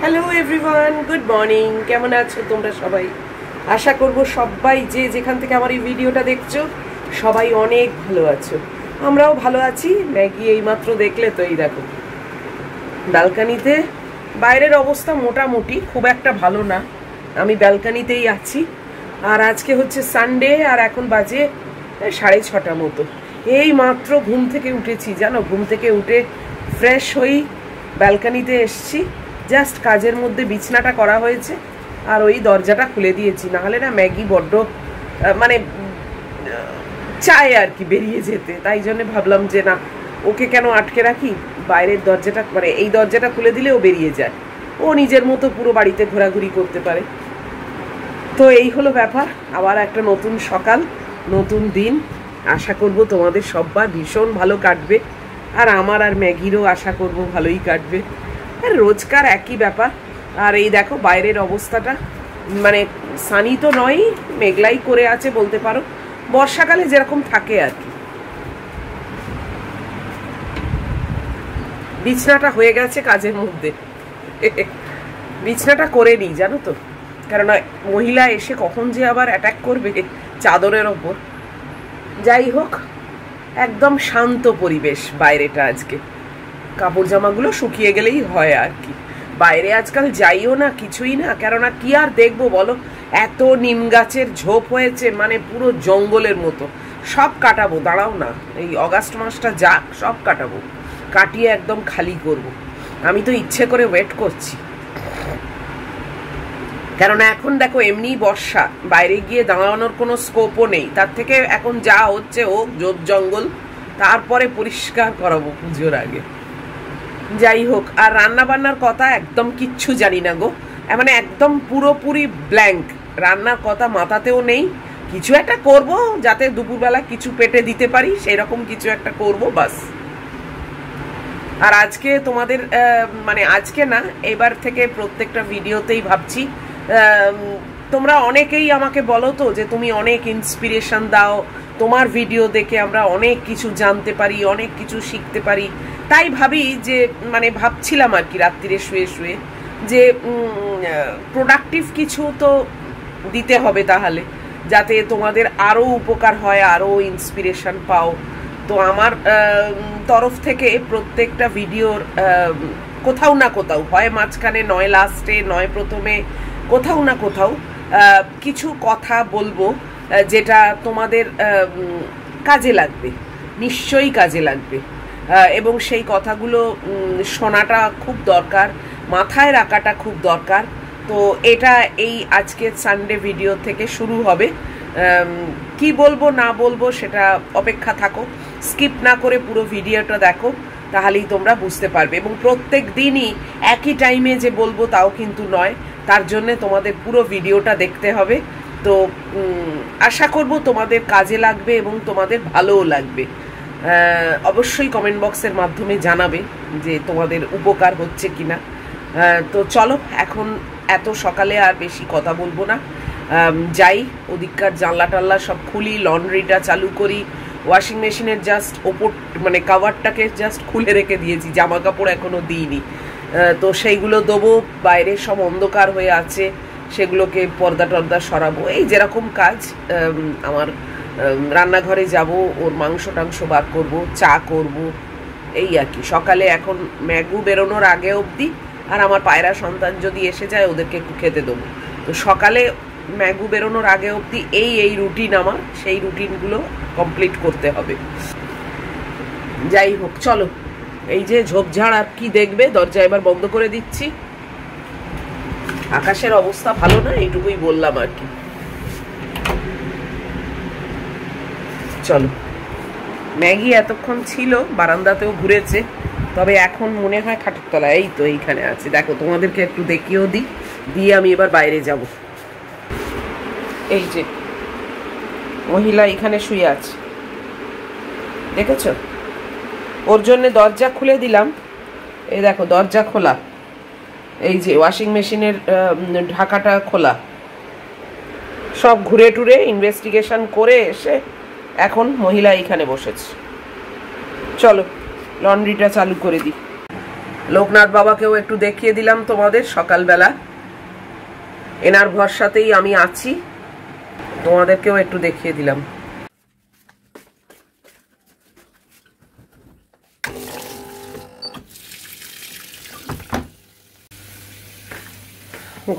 Hello everyone, good morning. কেমন আছো তোমরা সবাই? আশা করব সবাই যে যেখান থেকে আমার এই ভিডিওটা দেখছো সবাই অনেক ভালো আছো। আমরাও ভালো আছি। ম্যাগি এইমাত্র দেখলে তো, এই দেখো ব্যালকানিতে। বাইরের অবস্থা মোটামুটি খুব একটা ভালো না, আমি ব্যালকানিতেই আছি। আর আজকে হচ্ছে সানডে, আর এখন বাজে 6:30 মতো। এই মাত্র ঘুম থেকে উঠেছি, জানো, ঘুম থেকে উঠে ফ্রেশ হই ব্যালকানিতে এসছি। জাস্ট কাজের মধ্যে বিছনাটা করা হয়েছে আর ওই দরজাটা খুলে দিয়েছি, নাহলে না ম্যাগি বড্ড মানে চায় আর কি বেরিয়ে যেতে। তাই জন্য ভাবলাম যে না, ওকে কেন আটকে রাখি, বাইরের দরজাটা মানে এই দরজাটা খুলে দিলে ও বেরিয়ে যায়, ও নিজের মতো পুরো বাড়িতে ঘোরাঘুরি করতে পারে। তো এই হলো ব্যাপার। আবার একটা নতুন সকাল, নতুন দিন। আশা করব তোমাদের সবার ভীষণ ভালো কাটবে, আর আমার আর ম্যাগিরও আশা করব ভালোই কাটবে। আর রোজকার একই ব্যাপার। আর এই দেখো বাইরের অবস্থাটা, মানে সানি তো নয়, মেঘলাই করে আছে বলতে পারো, বর্ষাকালে যেরকম থাকে আর কি। বিছনাটা হয়ে গেছে কাজের মধ্যে, বিছনাটা করে নিই জানো তো, কারণ মহিলা এসে কখন যে আবার অ্যাটাক করবে চাদরের ওপর। যাই হোক, একদম শান্ত পরিবেশ বাইরেটা আজকে। কাপড় জামাগুলো শুকিয়ে গেলেই হয় আর কি। বাইরে আজকাল যাইও না, কিছুই না, কেননা কি আর দেখবো বলো, এত নিম গাছের ঝোপ হয়েছে, মানে পুরো জঙ্গলের মতো। সব কাটাবো, দাঁড়াও না, এই অগাস্ট মাসটা যাক, সব কাটাবো, কাটিয়ে একদম খালি করব। আমি তো ইচ্ছে করে ওয়েট করছি, কেননা এখন দেখো এমনি বর্ষা, বাইরে গিয়ে দাঁড়ানোর কোনো স্কোপও নেই। তার থেকে এখন যা হচ্ছে হোক, ঝোপ জঙ্গল, তারপরে পরিষ্কার করাবো পুজোর আগে। যাই হোক, আর রান্না বান্নার কথা একদম কিচ্ছু জানি না গো, মানে একদম পুরোপুরি ব্ল্যাঙ্ক। রান্নার কথা মাথাতেও নেই। কিছু একটা করব যাতে দুপুরবেলা কিছু পেটে দিতে পারি, সেই রকম কিছু একটা করব বাস। আর আজকে তোমাদের মানে আজকে না, এবার থেকে প্রত্যেকটা ভিডিওতেই ভাবছি, তোমরা অনেকেই আমাকে বলো তো যে তুমি অনেক ইন্সপিরেশন দাও, তোমার ভিডিও দেখে আমরা অনেক কিছু জানতে পারি, অনেক কিছু শিখতে পারি। তাই ভাবি যে, মানে ভাবছিলাম আর কি রাত্রিরে শুয়ে শুয়ে, যে প্রোডাক্টিভ কিছু তো দিতে হবে তাহলে, যাতে তোমাদের আরও উপকার হয়, আরও ইন্সপিরেশন পাও। তো আমার তরফ থেকে প্রত্যেকটা ভিডিওর কোথাও না কোথাও, হয় মাঝখানে, নয় লাস্টে, নয় প্রথমে, কোথাও না কোথাও কিছু কথা বলবো যেটা তোমাদের কাজে লাগবে, নিশ্চয়ই কাজে লাগবে। এবং সেই কথাগুলো শোনাটা খুব দরকার, মাথায় রাখাটা খুব দরকার। তো এটা এই আজকের সানডে ভিডিও থেকে শুরু হবে। কি বলবো না বলবো সেটা অপেক্ষা থাকো, স্কিপ না করে পুরো ভিডিওটা দেখো, তাহলেই তোমরা বুঝতে পারবে। এবং প্রত্যেক দিনই একই টাইমে যে বলবো তাও কিন্তু নয়, তার জন্যে তোমাদের পুরো ভিডিওটা দেখতে হবে। তো আশা করব তোমাদের কাজে লাগবে এবং তোমাদের ভালোও লাগবে। অবশ্যই কমেন্ট বক্সের মাধ্যমে জানাবে যে তোমাদের উপকার হচ্ছে কিনা। তো চলো, এখন এত সকালে আর বেশি কথা বলবো না, যাই ওদিককার জানলা টাল্লা সব খুলি, লন্ড্রিটা চালু করি। ওয়াশিং মেশিনের জাস্ট ওপর মানে কাভারটাকে জাস্ট খুলে রেখে দিয়েছি, জামা কাপড় এখনো দিইনি। তো সেইগুলো দেবো, বাইরে সব অন্ধকার হয়ে আছে, সেগুলোকে পর্দা টর্দা সরাবো, এই যেরকম কাজ। আমার রান্নাঘরে যাব, ওর মাংস টাংস বার করবো, চা করব, এই আর কি। সকালে এখন ম্যাগু বেরোনোর আগে অবধি, আর আমার পায়রা সন্তান যদি এসে যায় ওদেরকে একটু খেতে দেবো। তো সকালে ম্যাগু বেরোনোর আগে অবধি এই রুটিন আমার, সেই রুটিনগুলো কমপ্লিট করতে হবে। যাই হোক, চলো, এই যে ঝোপঝাড় আর কি দেখবে, দরজা এবার বন্ধ করে দিচ্ছি। আকাশের অবস্থা ভালো না, এইটুকুই বললাম আর কি। চলো, ম্যাগি এতক্ষণ ছিল বারান্দাতেও ঘুরেছে, তবে এখন মনে হয় খাটের তলায়, এই তো এইখানে আছে। দেখো, তোমাদেরকে একটু দেখিয়েও দিই, দিয়ে আমি এবার বাইরে যাব। এই যে মহিলা এখানে শুয়ে আছে, দেখেছো? ওর জন্য দরজা খুলে দিলাম, এই দেখো দরজা খোলা, এই যে ওয়াশিং মেশিনের ঢাকাটা খোলা। সব ঘুরে টুরে ইনভেস্টিগেশন করে এসে এখন মহিলা এখানে বসেছে। চলো লন্ড্রিটা চালু করে দিই। লোকনাথ বাবাকেও একটু দেখিয়ে দিলাম তোমাদের সকালবেলা, এনার ভরসাতেই আমি আছি, তোমাদেরকেও একটু দেখিয়ে দিলাম।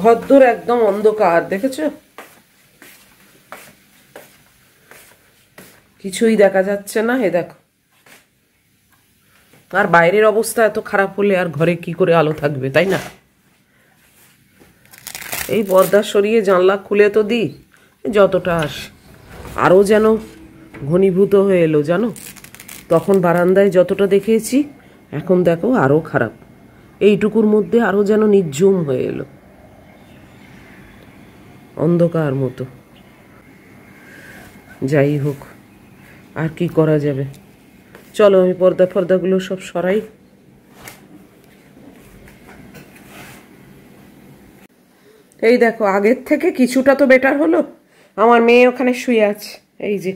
ঘরদোর একদম অন্ধকার, দেখেছো? কিছুই দেখা যাচ্ছে না। এ দেখো, আর বাইরের অবস্থা এত খারাপ হলে আর ঘরে কি করে আলো থাকবে, তাই না? এই পর্দা সরিয়ে জানলা খুলে তো দিই যতটা আসে, আরও যেন ঘনীভূত হয়ে এলো জানো। তখন বারান্দায় যতটা দেখেছি, এখন দেখো আরও খারাপ, এইটুকুর মধ্যে আরও যেন নির্ঝুম হয়ে এলো, অন্ধকার মতো। যাই হোক, আর কি করা যাবে, চলো আমি পর্দাগুলো সব সরাই। এই দেখো, আগের থেকে কিছুটা তো বেটার হলো। আমার মেয়ে ওখানে শুয়ে আছে, এই যে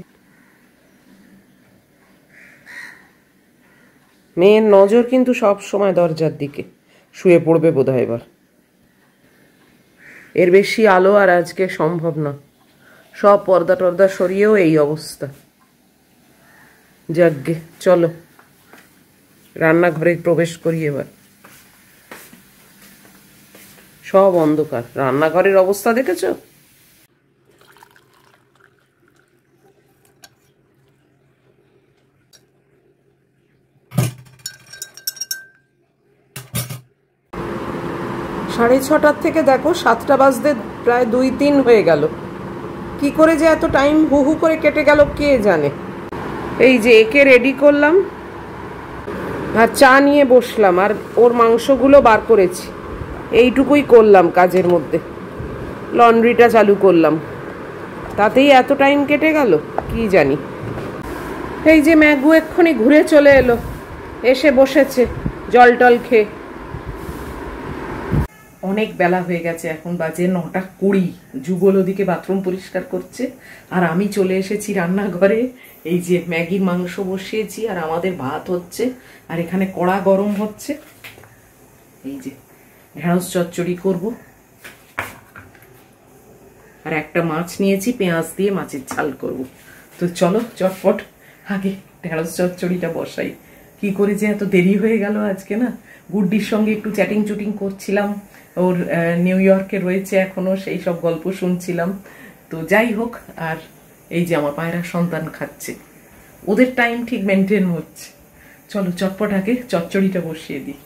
মেয়ের নজর কিন্তু সব সময় দরজার দিকে, শুয়ে পড়বে বোধহয় এবার। এর বেশি আলো আর আজকে সম্ভব না, সব পর্দা টর্দা সরিয়েও এই অবস্থা। যাকগে, চলো রান্নাঘরে প্রবেশ করি এবার। সব অন্ধকার, রান্নাঘরের অবস্থা দেখেছো? সাড়ে 6টার থেকে দেখো 7টা বাজতে প্রায় 2-3 হয়ে গেল। কি করে যে এত টাইম হু হু করে কেটে গেল কে জানে। এই যে একে রেডি করলাম আর চা নিয়ে বসলাম, আর ওর মাংসগুলো বার করেছি, এইটুকুই করলাম কাজের মধ্যে। লন্ড্রিটা চালু করলাম, তাতেই এত টাইম কেটে গেল কি জানি। এই যে ম্যাগু এক্ষুনি ঘুরে চলে এলো, এসে বসেছে জল টল খেয়ে। অনেক বেলা হয়ে গেছে, এখন বাজে 9:20। যুগল ওদিকে বাথরুম পরিষ্কার করছে, আর আমি চলে এসেছি রান্নাঘরে। এই যে ম্যাগির মাংস বসিয়েছি, আর আমাদের ভাত হচ্ছে, আর এখানে কড়া গরম হচ্ছে। এই যে ঢেঁড়স চচ্চড়ি করব, আর একটা মাছ নিয়েছি, পেঁয়াজ দিয়ে মাছের ঝাল করব। তো চলো চটপট আগে ঢেঁড়স চচ্চড়িটা বসাই। কি করে যে এত দেরি হয়ে গেল আজকে না। গুড্ডির সঙ্গে একটু চ্যাটিং চুটিং করছিলাম, ওর নিউ ইয়র্কে রয়েছে এখনো, সেই সব গল্প শুনছিলাম। তো যাই হোক, আর এই যে আমার পায়রা সন্তান খাচ্ছে, ওদের টাইম ঠিক মেনটেন হচ্ছে। চলো চটপট আগে চচ্চড়িটা বসিয়ে দিই।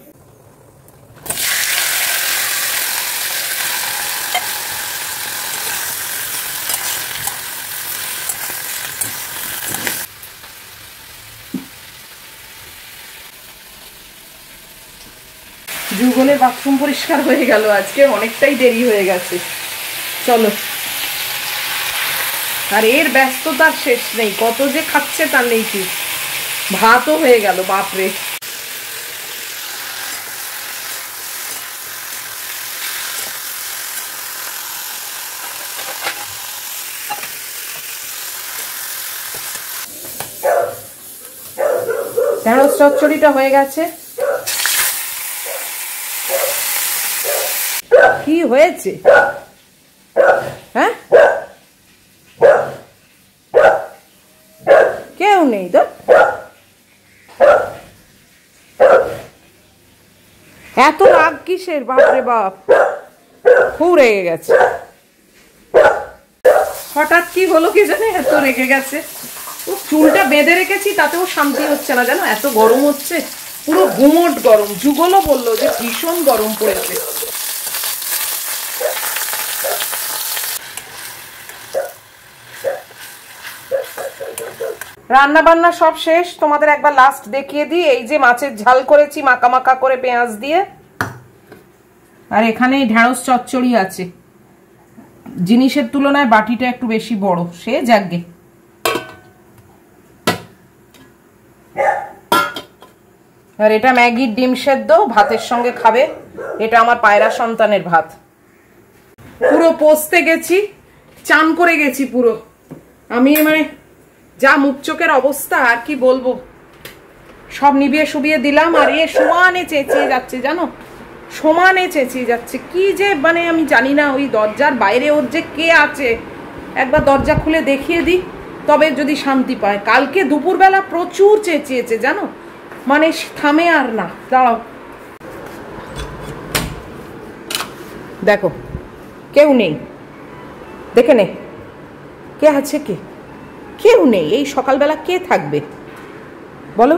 যুগলের বাথরুম পরিষ্কার হয়ে গেল, আজকে অনেকটাই দেরি হয়ে গেছে। চলো, আর এর ব্যস্ততার শেষ নেই, কত যে খাচ্ছে তার নেই ঠিক। ভাতও হয়ে গেল, বাপরে। ঢেঁড়স চচ্চড়িটা হয়ে গেছে। কি হয়েছে? হ্যাঁ, কেউ নেই তো? এত রাগ কিসের? বাপরে বাপ, খুব রেগে গেছে। হঠাৎ কি হলো কি জানে, এত রেগে গেছে। ও চুলটা বেঁধে রেখেছি, তাতেও শান্তি হচ্ছে না জানো, এত গরম হচ্ছে, পুরো গুমোট গরম। যুগলও বললো যে ভীষণ গরম পড়েছে। রান্না বান্না সব শেষ, তোমাদের একবার লাস্ট দেখিয়ে দিই। এই যে মাছের ঝাল করেছি মাখা মাখা করে পেঁয়াজ দিয়ে, আর এখানে ঢেঁড়স চচ্চড়ি আছে। জিনিসের তুলনায় বাটিটা একটু বেশি বড়, সে যাকগে। আর এটা ম্যাগির ডিম সেদ্ধ, ভাতের সঙ্গে খাবে। এটা আমার পায়রা সন্তানের ভাত। পুরো পোস্তে গেছি, চান করে গেছি পুরো। আমি মানে যা মুখ চোখের অবস্থা আর কি বলবো, সব নিবিয়ে সুবিয়ে দিলাম, আর এ সমানে চেঁচিয়ে যাচ্ছে জানো, সমানে চেঁচিয়ে যাচ্ছে। কি যে মানে আমি জানি না, ওই দরজার বাইরে ওর যে কে আছে, একবার দরজা খুলে দেখিয়ে দিই তবে যদি শান্তি পায়। কালকে দুপুরবেলা প্রচুর চেঁচিয়েছে জানো, মানে থামে আর না। দাঁড়াও, দেখো কেউ নেই, দেখে নে কে আছে, কেউ নেই। এই সকালবেলা কে থাকবে বলো?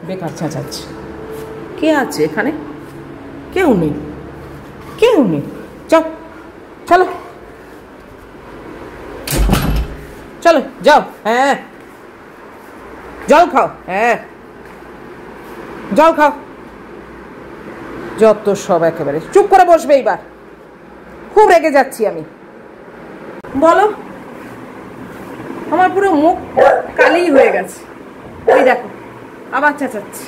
বেকার চেঁচাচ্ছে। কে আছে এখানে? কেউ নেই, কেউ নেই। চলো চলো যাও। হ্যাঁ জল খাও, হ্যাঁ জল খাও। যত সব একেবারে চুপ করে বসবে। এইবার খুব রেগে যাচ্ছি আমি। বলো, আমার পুরো মুখ কালি হয়ে গেছে। এই দেখো আবার চেঁচাচ্ছি।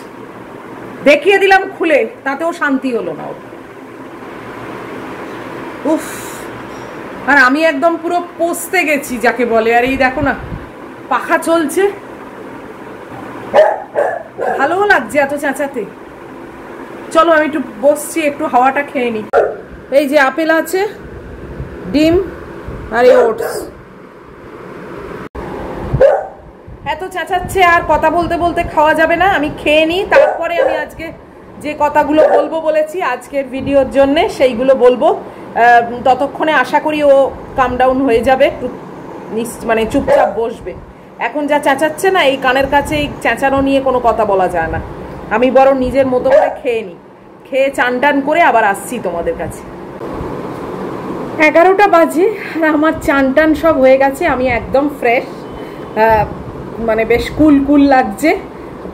দেখিয়ে দিলাম খুলে, তাতেও শান্তি হলো না। উফ, আর আমি একদম পুরো পচতে গেছি যাকে বলে। আর এই দেখো না, পাখা চলছে, ভালোও লাগছে এত চেঁচাতে। চলো আমি একটু বসছি, একটু হাওয়াটা খেয়ে নিই। এই যে আপেল আছে, ডিম আর এই ওটস। এত চেঁচাচ্ছে আর কথা বলতে বলতে খাওয়া যাবে না, আমি খেয়ে নিই। তারপরে আমি আজকে যে কথাগুলো বলবো বলেছি আজকের ভিডিওর জন্যে, সেইগুলো বলবো। ততক্ষণে আশা করি ও কাম ডাউন হয়ে যাবে, মানে চুপচাপ বসবে। এখন যা চেঁচাচ্ছে না, এই কানের কাছে এই চেঁচানো নিয়ে কোনো কথা বলা যায় না। আমি বরং নিজের মতো করে খেয়ে নিই, খেয়ে চান টান করে আবার আসছি তোমাদের কাছে। 11টা বাজে আর আমার চান টান সব হয়ে গেছে, আমি একদম ফ্রেশ, মানে বেশ কুল লাগছে।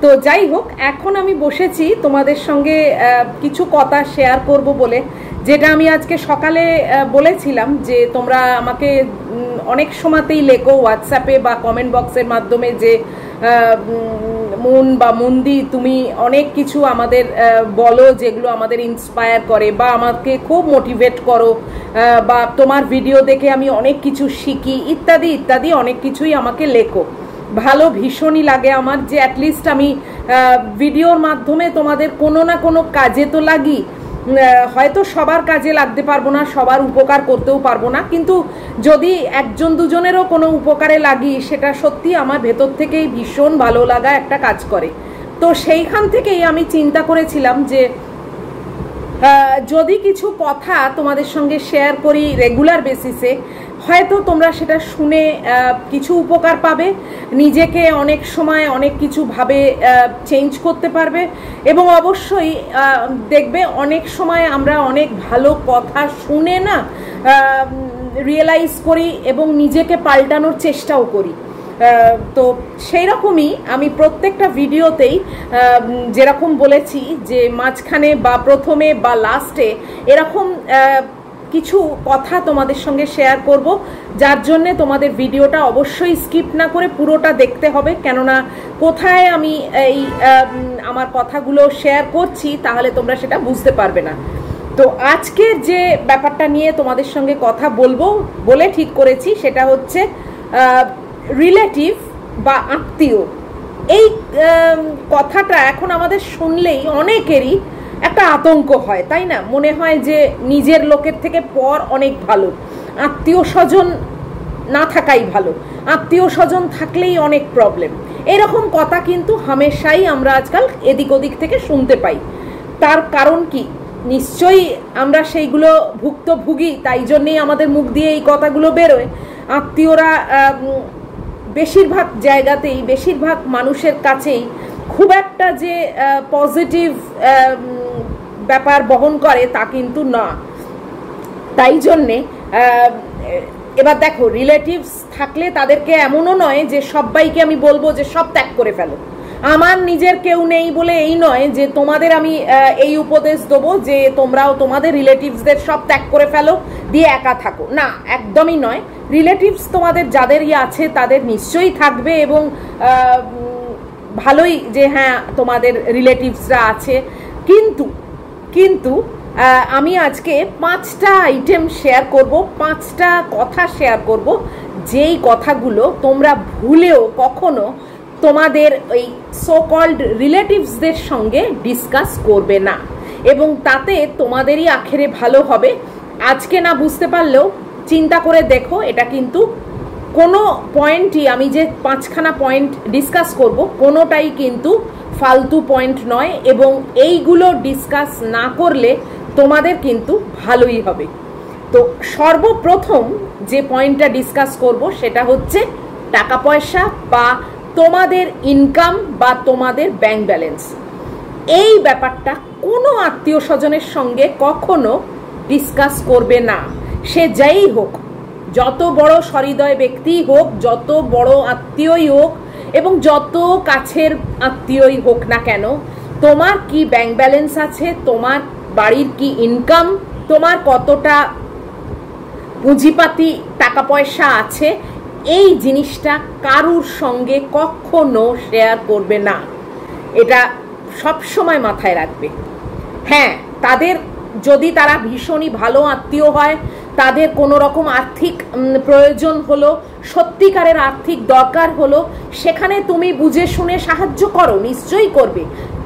তো যাই হোক, এখন আমি বসেছি তোমাদের সঙ্গে কিছু কথা শেয়ার করব বলে, যেটা আমি আজকে সকালে বলেছিলাম যে তোমরা আমাকে অনেক সময়তেই লেখো হোয়াটসঅ্যাপে বা কমেন্ট বক্সের মাধ্যমে যে মন বা মন্দি তুমি অনেক কিছু আমাদের বলো যেগুলো আমাদের ইন্সপায়ার করে বা আমাকে খুব মোটিভেট করো, বা তোমার ভিডিও দেখে আমি অনেক কিছু শিখি, ইত্যাদি ইত্যাদি অনেক কিছুই আমাকে লেখো। ভালো ভীষণই লাগে আমার যে অ্যাটলিস্ট আমি ভিডিওর মাধ্যমে তোমাদের কোনো না কোনো কাজে তো লাগি। হয়তো সবার কাজে লাগতে পারবো না, সবার উপকার করতেও পারবো না, কিন্তু যদি একজন দুজনেরও কোনো উপকারে লাগি, সেটা সত্যি আমার ভেতর থেকেই ভীষণ ভালো লাগা একটা কাজ করে। তো সেইখান থেকেই আমি চিন্তা করেছিলাম যে যদি কিছু কথা তোমাদের সঙ্গে শেয়ার করি রেগুলার বেসিসে, হয়তো তোমরা সেটা শুনে কিছু উপকার পাবে, নিজেকে অনেক সময় অনেক কিছু ভাবে চেঞ্জ করতে পারবে, এবং অবশ্যই দেখবে অনেক সময় আমরা অনেক ভালো কথা শুনে না রিয়েলাইজ করি এবং নিজেকে পাল্টানোর চেষ্টাও করি। তো সেই রকমই আমি প্রত্যেকটা ভিডিওতেই যেরকম বলেছি যে মাঝখানে বা প্রথমে বা লাস্টে এরকম কিছু কথা তোমাদের সঙ্গে শেয়ার করব, যার জন্যে তোমাদের ভিডিওটা অবশ্যই স্কিপ না করে পুরোটা দেখতে হবে, কেননা কোথায় আমি এই আমার কথাগুলো শেয়ার করছি তাহলে তোমরা সেটা বুঝতে পারবে না। তো আজকের যে ব্যাপারটা নিয়ে তোমাদের সঙ্গে কথা বলবো বলে ঠিক করেছি সেটা হচ্ছে রিলেটিভ বা আত্মীয়। এই কথাটা এখন আমাদের শুনলেই অনেকেরই একটা আতঙ্ক হয়, তাই না? মনে হয় যে নিজের লোকের থেকে পর অনেক ভালো, আত্মীয় স্বজন না থাকাই ভালো, আত্মীয় স্বজন থাকলেই অনেক প্রবলেম। এরকম কথা কিন্তু হামেশাই আমরা আজকাল এদিক ওদিক থেকে শুনতে পাই। তার কারণ কি? নিশ্চয়ই আমরা সেইগুলো ভুক্তভোগী, তাই জন্যেই আমাদের মুখ দিয়ে এই কথাগুলো বেরোয়। আত্মীয়রা বেশিরভাগ জায়গাতেই, বেশিরভাগ মানুষের কাছেই খুব একটা যে পজিটিভ ব্যাপার বহন করে তা কিন্তু না। তাই জন্যে এবার দেখো, রিলেটিভস থাকলে তাদেরকে এমনও নয় যে সবাইকে আমি বলবো যে সব ত্যাগ করে ফেলো। আমার নিজের কেউ নেই বলে এই নয় যে তোমাদের আমি এই উপদেশ দেবো যে তোমরাও তোমাদের রিলেটিভসদের সব ত্যাগ করে ফেলো, দিয়ে একা থাকো, না, একদমই নয়। রিলেটিভস তোমাদের যাদেরই আছে তাদের নিশ্চয়ই থাকবে, এবং ভালোই যে হ্যাঁ তোমাদের রিলেটিভসরা আছে, কিন্তু আমি আজকে 5টা আইটেম শেয়ার করব, 5টা কথা শেয়ার করব, যেই কথাগুলো তোমরা ভুলেও কখনো তোমাদের ওই সো কল্ড রিলেটিভসদের সঙ্গে ডিসকাস করবে না, এবং তাতে তোমাদেরই আখেরে ভালো হবে। আজকে না বুঝতে পারলেও চিন্তা করে দেখো, এটা কিন্তু কোনো পয়েন্টই, আমি যে 5খানা পয়েন্ট ডিসকাস করব কোনোটাই কিন্তু ফালতু পয়েন্ট নয়, এবং এইগুলো ডিসকাস না করলে তোমাদের কিন্তু ভালোই হবে। তো সর্বপ্রথম যে পয়েন্টটা ডিসকাস করব সেটা হচ্ছে টাকা পয়সা বা তোমাদের ইনকাম বা তোমাদের ব্যাংক ব্যালেন্স। এই ব্যাপারটা কোনো আত্মীয় স্বজনের সঙ্গে কখনো ডিসকাস করবে না, সে যাই হোক, যত বড় সহৃদয় ব্যক্তি হোক, যত বড় আত্মীয়ই হোক এবং যত কাছের আত্মীয়ই হোক না কেন, তোমার কি ব্যাংক ব্যালেন্স আছে, তোমার বাড়ির কি ইনকাম, তোমার কতটা পুঁজিপাতি টাকা পয়সা আছে, এই জিনিসটা কারুর সঙ্গে কখনো শেয়ার করবে না। এটা সব সময় মাথায় রাখবে। হ্যাঁ, তাদের যদি তারা ভীষণই ভালো আত্মীয় হয়, তাদের কোনো রকম আর্থিক প্রয়োজন হলো, সত্যিকারের আর্থিক দরকার হলো, সেখানে তুমি বুঝে শুনে সাহায্য করো, নিশ্চয়ই করবে।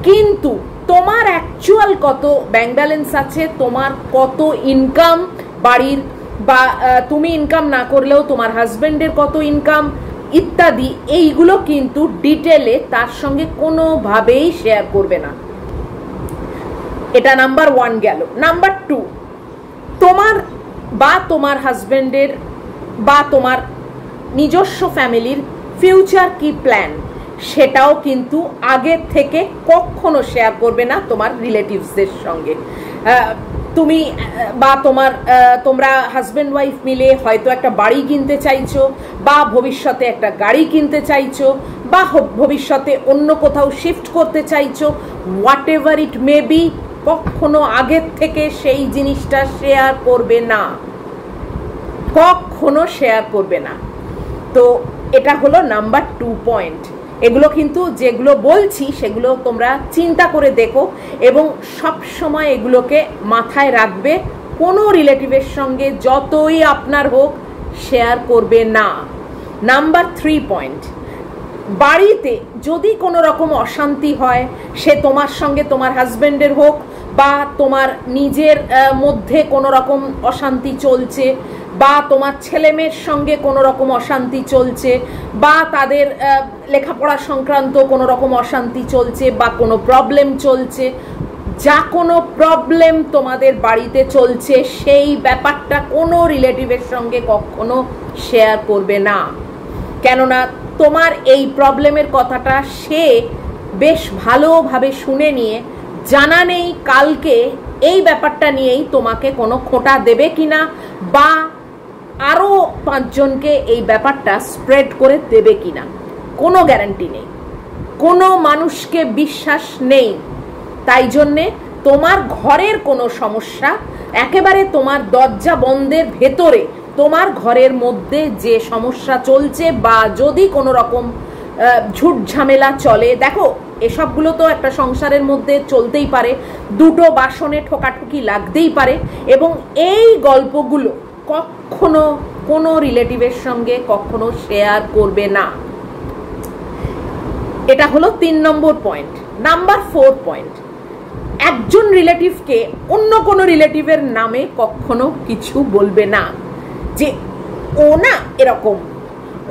কিন্তু তোমার অ্যাকচুয়াল কত ব্যাংক ব্যালেন্স আছে, তোমার কত ইনকাম বাড়ির, বা তুমি ইনকাম না করলেও তোমার হাজবেন্ডের কত ইনকাম ইত্যাদি, এইগুলো কিন্তু ডিটেলে তার সঙ্গে কোনোভাবেই শেয়ার করবে না। এটা নাম্বার 1 গেল। নাম্বার 2, তোমার বা তোমার হাজবেন্ডের বা তোমার নিজস্ব ফ্যামিলির ফিউচার কি প্ল্যান, সেটাও কিন্তু আগের থেকে কখনো শেয়ার করবে না তোমার রিলেটিভসদের সঙ্গে। তুমি বা তোমরা হাজব্যান্ড ওয়াইফ মিলে হয়তো একটা বাড়ি কিনতে চাইছো, বা ভবিষ্যতে একটা গাড়ি কিনতে চাইছো, বা ভবিষ্যতে অন্য কোথাও শিফট করতে চাইছো, what ever it may be, কখনো আগের থেকে সেই জিনিসটা শেয়ার করবে না, কখনো শেয়ার করবে না। তো এটা হলো নাম্বার 2 পয়েন্ট। এগুলো কিন্তু যেগুলো বলছি সেগুলো তোমরা চিন্তা করে দেখো এবং সব সময় এগুলোকে মাথায় রাখবে। কোনো রিলেটিভের সঙ্গে যতই আপনার হোক শেয়ার করবে না। নাম্বার 3 পয়েন্ট, বাড়িতে যদি কোনো রকম অশান্তি হয়, সে তোমার সঙ্গে তোমার হাজবেন্ডের হোক বা তোমার নিজের মধ্যে কোনো রকম অশান্তি চলছে, বা তোমার ছেলে মেয়ের সঙ্গে কোনো রকম অশান্তি চলছে, বা তাদের লেখাপড়া সংক্রান্ত কোনো রকম অশান্তি চলছে, বা কোনো প্রবলেম চলছে, যা কোনো প্রবলেম তোমাদের বাড়িতে চলছে, সেই ব্যাপারটা কোনো রিলেটিভের সঙ্গে কখনো শেয়ার করবে না। কেননা তোমার এই প্রবলেমের কথাটা সে বেশ ভালোভাবে শুনে নিয়ে জানা নেই কালকে এই ব্যাপারটা নিয়েই তোমাকে কোনো খোঁটা দেবে কিনা, বা আরও 5 জনকে এই ব্যাপারটা স্প্রেড করে দেবে কিনা, কোনো গ্যারান্টি নেই। কোনো মানুষকে বিশ্বাস নেই। তাই জন্যে তোমার ঘরের কোনো সমস্যা, একেবারে তোমার দরজা বন্ধের ভেতরে তোমার ঘরের মধ্যে যে সমস্যা চলছে, বা যদি কোনো রকম ঝুট ঝামেলা চলে, দেখো এসবগুলো তো একটা সংসারের মধ্যে চলতেই পারে, দুটো বাসনে ঠোকাঠুকি লাগতেই পারে, এবং এই গল্পগুলো কখনো কোনো রিলেটিভের সঙ্গে কখনো শেয়ার করবে না। এটা হলো 3 নম্বর পয়েন্ট। নাম্বার 4 পয়েন্ট, একজন রিলেটিভকে অন্য কোনো রিলেটিভের নামে কখনো কিছু বলবে না, যে ও না এরকম,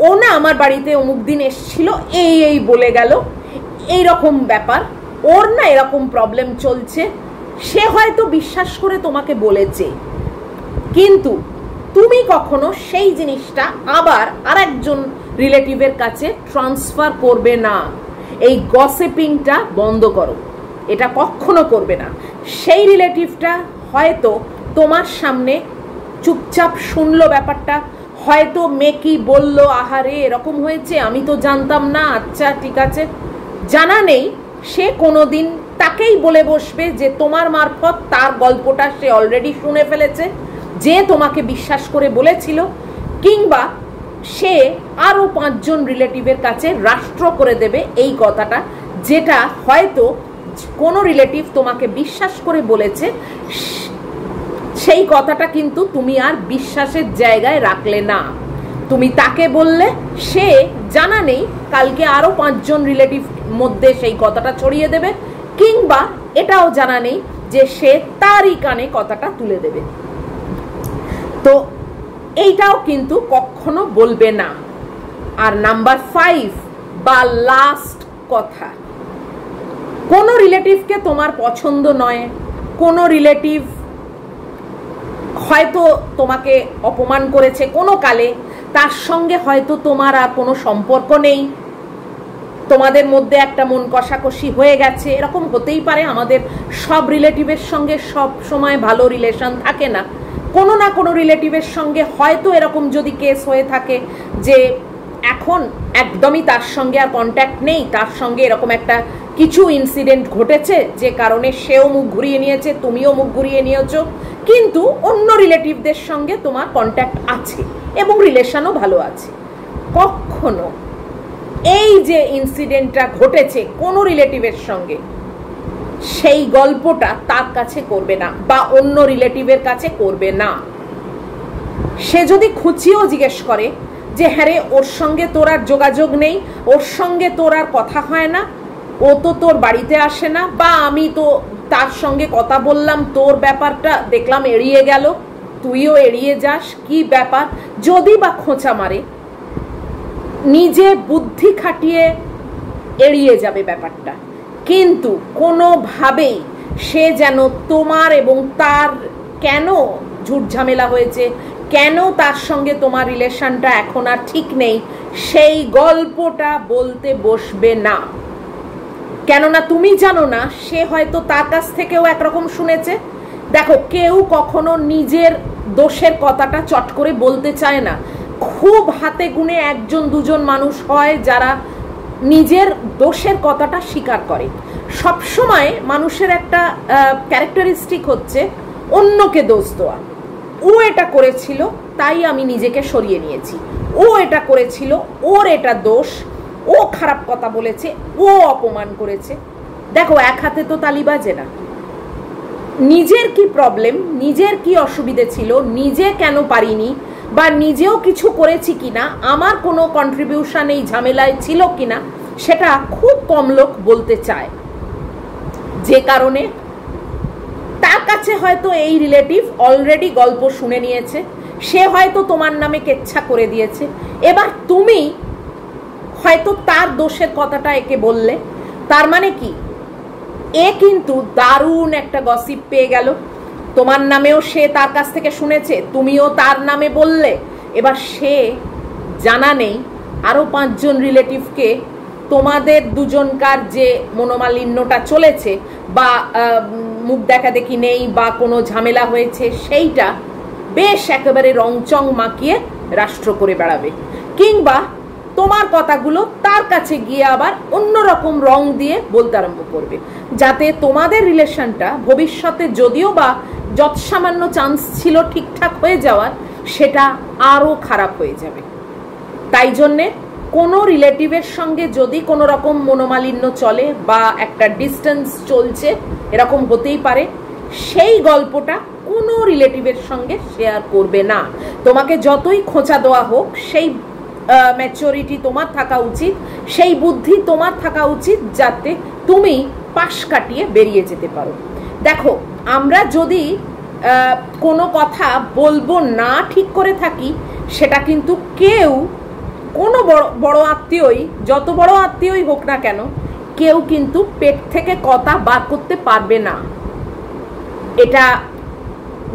ও না আমার বাড়িতে অমুক দিন এসেছিল, এই বলে গেল, এই রকম ব্যাপার, ওর না এরকম প্রবলেম চলছে। সে হয়তো বিশ্বাস করে তোমাকে বলেছে, কিন্তু তুমি কখনো সেই জিনিসটা আবার আরেকজন রিলেটিভের কাছে ট্রান্সফার করবে না। এই গসিপিংটা বন্ধ করো, এটা কখনো করবে না। সেই রিলেটিভটা হয়তো তোমার সামনে চুপচাপ শুনলো ব্যাপারটা, হয়তো মেকি বলল, আহারে এরকম হয়েছে, আমি তো জানতাম না, আচ্ছা ঠিক আছে, জানা নেই, সে কোনোদিন তাকেই বলে বসবে যে তোমার মারফত তার গল্পটা সে অলরেডি শুনে ফেলেছে, যে তোমাকে বিশ্বাস করে বলেছিল, কিংবা সে আরো 5 জন রিলেটিভের কাছে রাষ্ট্র করে দেবে এই কথাটা, যেটা হয়তো কোনো রিলেটিভ তোমাকে বিশ্বাস করে বলেছে, সেই কথাটা কিন্তু তুমি আর বিশ্বাসের জায়গায় রাখলে না। তুমি তাকে বললে, সে জানা নেই কালকে আরো 5 জন রিলেটিভ মধ্যে সেই কথাটা ছড়িয়ে দেবে, কিংবা এটাও জানা নেই যে সে তারই কানে কথাটা তুলে দেবে। তো এইটাও কিন্তু কখনো বলবে না। আর নাম্বার 5 বা লাস্ট কথা, কোনো রিলেটিভকে তোমার পছন্দ নয়, কোনো রিলেটিভ হয়তো তোমাকে অপমান করেছে কোনো কালে, তার সঙ্গে হয়তো তোমার আর কোনো সম্পর্ক নেই, তোমাদের মধ্যে একটা মন কষাকষি হয়ে গেছে, এরকম হতেই পারে। আমাদের সব রিলেটিভের সঙ্গে সব সময় ভালো রিলেশন থাকে না, কোনো না কোনো রিলেটিভের সঙ্গে হয়তো এরকম যদি কেস হয়ে থাকে যে এখন একদমই তার সঙ্গে আর কন্ট্যাক্ট নেই, তার সঙ্গে এরকম একটা কিছু ইনসিডেন্ট ঘটেছে যে কারণে সেও মুখ ঘুরিয়ে নিয়েছে, তুমিও মুখ ঘুরিয়ে নিয়েছো, কিন্তু অন্য রিলেটিভদের সঙ্গে তোমার কন্ট্যাক্ট আছে এবং রিলেশনও ভালো আছে। কখনো এই যে ইনসিডেন্টটা ঘটেছে কোনো রিলেটিভের সঙ্গে, সেই গল্পটা তার কাছে করবে না বা অন্য রিলেটিভের কাছে করবে না। সে যদি খুঁচিয়েও জিজ্ঞেস করে যে হ্যাঁ রে, ওর সঙ্গে তোর আর যোগাযোগ নেই, ওর সঙ্গে তোর আর কথা হয় না, ও তো তোর বাড়িতে আসে না, বা আমি তো তার সঙ্গে কথা বললাম, তোর ব্যাপারটা দেখলাম এড়িয়ে গেল, তুইও এড়িয়ে যাস, কি ব্যাপার, যদি বা খোঁচা মারে, নিজে বুদ্ধি খাটিয়ে এড়িয়ে যাবে ব্যাপারটা, কিন্তু কোনোভাবেই সে যেন তোমার এবং তার কেন ঝুট ঝামেলা হয়েছে, কেন তার সঙ্গে তোমার রিলেশনটা এখন আর ঠিক নেই, সেই গল্পটা বলতে বসবে না। কেননা তুমি জানো না, সে হয়তো তার কাছ থেকেও একরকম শুনেছে। দেখো, কেউ কখনো নিজের দোষের কথাটা চট করে বলতে চায় না। খুব হাতে গুনে 1 জন 2 জন মানুষ হয় যারা নিজের দোষের কথাটা স্বীকার করে। সবসময় মানুষের একটা ক্যারেক্টারিস্টিক হচ্ছে অন্যকে দোষ দেওয়া। ও এটা করেছিল তাই আমি নিজেকে সরিয়ে নিয়েছি, ও এটা করেছিল, ওর এটা দোষ, ও খারাপ কথা বলেছে, ও অপমান করেছে। দেখো, এক হাতে তো তালি বাজে না। নিজের কি প্রবলেম, নিজের কি অসুবিধে ছিল, নিজে কেন পারিনি, বা নিজেও কিছু করেছি কিনা, আমার কোনো কন্ট্রিবিউশন এই ঝামেলায় ছিল কিনা, সেটা খুব কম লোক বলতে চায়। যে কারণে তার কাছে হয়তো এই রিলেটিভ অলরেডি গল্প শুনে নিয়েছে, সে হয়তো তোমার নামে কেচ্ছা করে দিয়েছে। এবার তুমি হয়তো তার দোষের কথাটা একে বললে, তার মানে কি, এ কিন্তু দারুণ একটা গসিপ পেয়ে গেল, তোমার নামেও সে তার কাছ থেকে শুনেছে, তুমিও তার নামে বললে। এবার সে জানা নেই আরো 5 জন রিলেটিভকে তোমাদের দুজনকার যে মনোমালিন্যটা চলেছে বা মুখ দেখা দেখি নেই বা কোনো ঝামেলা হয়েছে, সেইটা বেশ একেবারে রংচং মাখিয়ে রাষ্ট্র করে বেড়াবে, কিংবা তোমার কথাগুলো তার কাছে গিয়ে আবার অন্যরকম রং দিয়ে বলতে আরম্ভ করবে, যাতে তোমাদের রিলেশনটা ভবিষ্যতে যদিও বা যৎসামান্য চান্স ছিল ঠিকঠাক হয়ে যাওয়ার, সেটা আরো খারাপ হয়ে যাবে। তাই জন্যে কোনো রিলেটিভের সঙ্গে যদি কোনো রকম মনোমালিন্য চলে বা একটা ডিস্টেন্স চলছে, এরকম হতেই পারে, সেই গল্পটা কোনো রিলেটিভের সঙ্গে শেয়ার করবে না। তোমাকে যতই খোঁচা দেওয়া হোক, সেই ম্যাচুরিটি তোমার থাকা উচিত, সেই বুদ্ধি তোমার থাকা উচিত, যাতে তুমি পাশ কাটিয়ে বেরিয়ে যেতে পারো। দেখো, আমরা যদি কোনো কথা বলবো না ঠিক করে থাকি, সেটা কিন্তু কেউ, কোনো বড় আত্মীয়ই, যত বড় আত্মীয়ই হোক না কেন, কেউ কিন্তু পেট থেকে কথা বার করতে পারবে না। এটা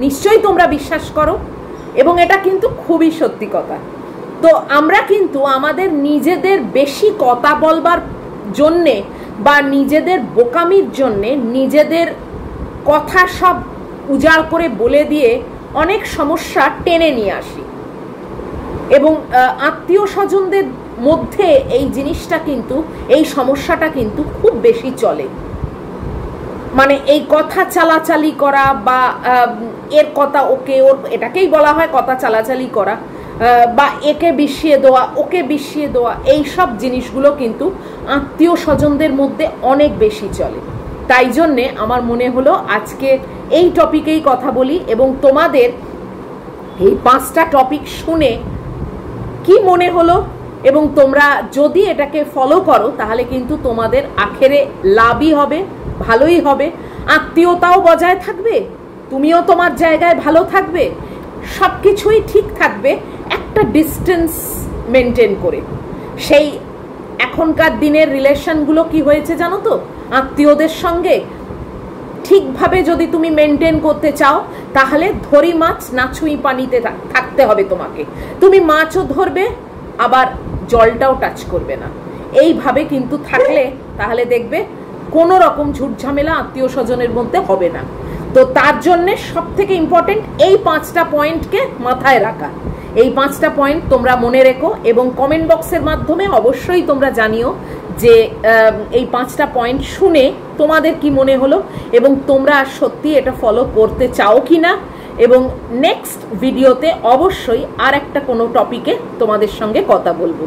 নিশ্চয়ই তোমরা বিশ্বাস করো, এবং এটা কিন্তু খুবই সত্যি কথা। তো আমরা কিন্তু আমাদের নিজেদের বেশি কথা বলবার জন্যে বা নিজেদের বোকামির জন্যে নিজেদের কথা সব উজাড় করে বলে দিয়ে অনেক সমস্যা টেনে নিয়ে আসি, এবং আত্মীয় স্বজনদের মধ্যে এই জিনিসটা কিন্তু, এই সমস্যাটা কিন্তু খুব বেশি চলে। মানে এই কথা চালাচালি করা বা এর কথা ওকে, ওর এটাকেই বলা হয় কথা চালাচালি করা, বা একে বিষিয়ে দেওয়া, ওকে বিষিয়ে দেওয়া, এই সব জিনিসগুলো কিন্তু আত্মীয় স্বজনদের মধ্যে অনেক বেশি চলে। তাই জন্যে আমার মনে হলো আজকে এই টপিকেই কথা বলি, এবং তোমাদের এই 5টা টপিক শুনে কি মনে হলো, এবং তোমরা যদি এটাকে ফলো করো তাহলে কিন্তু তোমাদের আখেরে লাভই হবে, ভালোই হবে, আত্মীয়তাও বজায় থাকবে, তুমিও তোমার জায়গায় ভালো থাকবে, সব কিছুই ঠিক থাকবে একটা ডিস্টেন্স মেনটেন করে। সেই এখনকার দিনের রিলেশনগুলো কি হয়েছে জানো তো, আত্মীয়দের সঙ্গে ঠিকভাবে যদি তুমি মেনটেন করতে চাও তাহলে ধরি মাছ না ছুঁই পানিতে থাকতে হবে তোমাকে। তুমি মাছও ধরবে আবার জলটাও টাচ করবে না, এইভাবে কিন্তু থাকলে তাহলে দেখবে কোনো রকম ঝুটঝামেলা আত্মীয় স্বজনের মধ্যে হবে না। তো তার জন্যে সব থেকে ইম্পর্টেন্ট এই 5টা পয়েন্টকে মাথায় রাখা। এই 5টা পয়েন্ট তোমরা মনে রেখো, এবং কমেন্ট বক্সের মাধ্যমে অবশ্যই তোমরা জানিও যে এই 5টা পয়েন্ট শুনে তোমাদের কি মনে হলো, এবং তোমরা সত্যি এটা ফলো করতে চাও কি না। এবং নেক্সট ভিডিওতে অবশ্যই আর একটা কোনো টপিকে তোমাদের সঙ্গে কথা বলবো।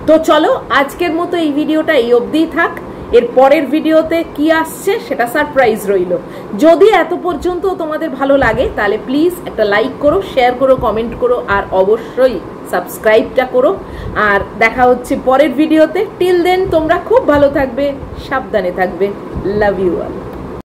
তো চলো আজকের মতো এই ভিডিওটা এই অবধিই থাক। এর পরের ভিডিওতে কি আসছে সেটা সারপ্রাইজ রইল। যদি এত পর্যন্ত তোমাদের ভালো লাগে তাহলে প্লিজ একটা লাইক করো, শেয়ার করো, কমেন্ট করো, আর অবশ্যই সাবস্ক্রাইবটা করো। আর দেখা হচ্ছে পরের ভিডিওতে। টিল দেন তোমরা খুব ভালো থাকবে, সাবধানে থাকবে। Love you all.